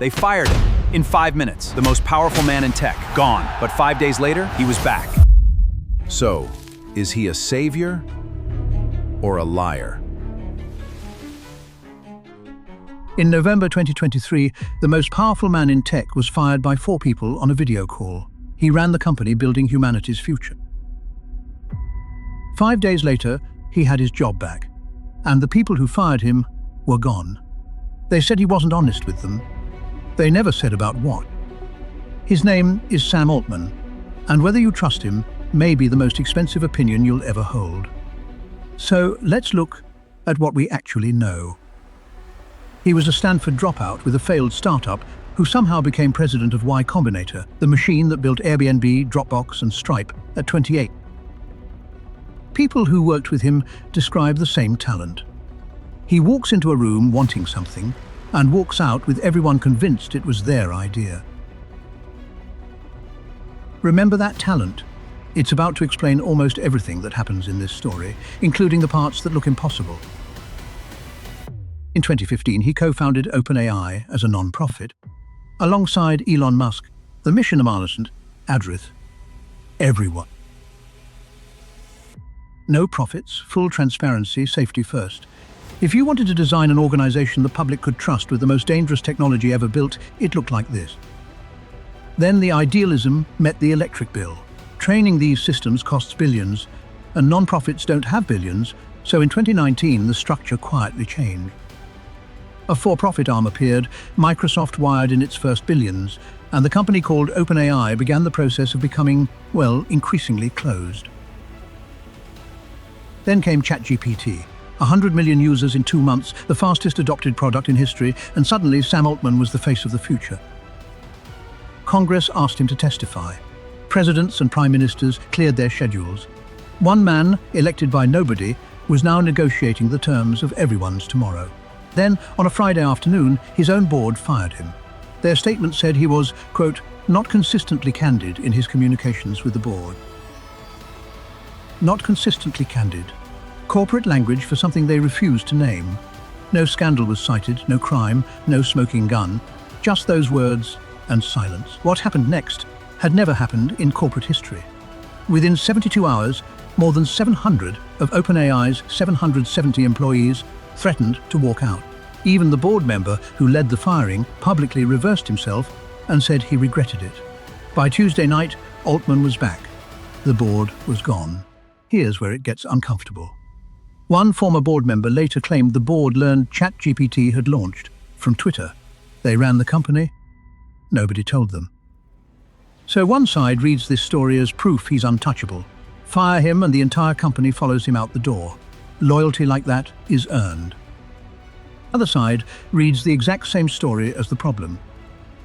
They fired him. In 5 minutes, the most powerful man in tech, gone. But 5 days later, he was back. So, is he a savior or a liar? In November 2023, the most powerful man in tech was fired by 4 people on a video call. He ran the company building humanity's future. 5 days later, he had his job back, and the people who fired him were gone. They said he wasn't honest with them. They never said about what. His name is Sam Altman, and whether you trust him may be the most expensive opinion you'll ever hold. So let's look at what we actually know. He was a Stanford dropout with a failed startup who somehow became president of Y Combinator, the machine that built Airbnb, Dropbox, and Stripe at 28. People who worked with him describe the same talent. He walks into a room wanting something and walks out with everyone convinced it was their idea. Remember that talent. It's about to explain almost everything that happens in this story, including the parts that look impossible. In 2015, he co-founded OpenAI as a non-profit, alongside Elon Musk, the mission adolescent, Adrith. Everyone. No profits, full transparency, safety first. If you wanted to design an organization the public could trust with the most dangerous technology ever built, it looked like this. Then the idealism met the electric bill. Training these systems costs billions, and non-profits don't have billions, so in 2019 the structure quietly changed. A for-profit arm appeared, Microsoft wired in its first billions, and the company called OpenAI began the process of becoming, well, increasingly closed. Then came ChatGPT. 100 million users in 2 months, the fastest adopted product in history, and suddenly Sam Altman was the face of the future. Congress asked him to testify. Presidents and prime ministers cleared their schedules. One man, elected by nobody, was now negotiating the terms of everyone's tomorrow. Then, on a Friday afternoon, his own board fired him. Their statement said he was, quote, not consistently candid in his communications with the board. Not consistently candid. Corporate language for something they refused to name. No scandal was cited, no crime, no smoking gun. Just those words and silence. What happened next had never happened in corporate history. Within 72 hours, more than 700 of OpenAI's 770 employees threatened to walk out. Even the board member who led the firing publicly reversed himself and said he regretted it. By Tuesday night, Altman was back. The board was gone. Here's where it gets uncomfortable. One former board member later claimed the board learned ChatGPT had launched from Twitter. They ran the company. Nobody told them. So one side reads this story as proof he's untouchable. Fire him and the entire company follows him out the door. Loyalty like that is earned. The other side reads the exact same story as the problem.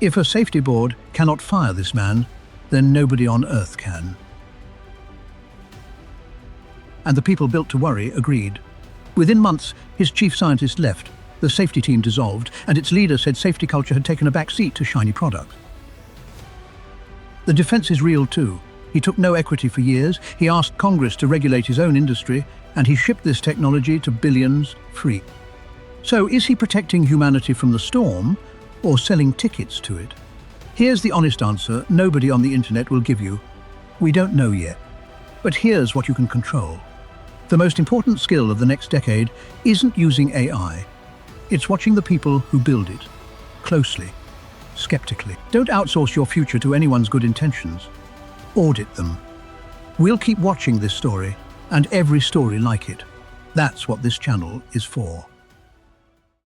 If a safety board cannot fire this man, then nobody on earth can. And the people built to worry agreed. Within months, his chief scientist left, the safety team dissolved, and its leader said safety culture had taken a back seat to shiny products. The defense is real too. He took no equity for years, he asked Congress to regulate his own industry, and he shipped this technology to billions free. So is he protecting humanity from the storm, or selling tickets to it? Here's the honest answer nobody on the internet will give you. We don't know yet. But here's what you can control. The most important skill of the next decade isn't using AI. It's watching the people who build it. Closely. Skeptically. Don't outsource your future to anyone's good intentions. Audit them. We'll keep watching this story, and every story like it. That's what this channel is for.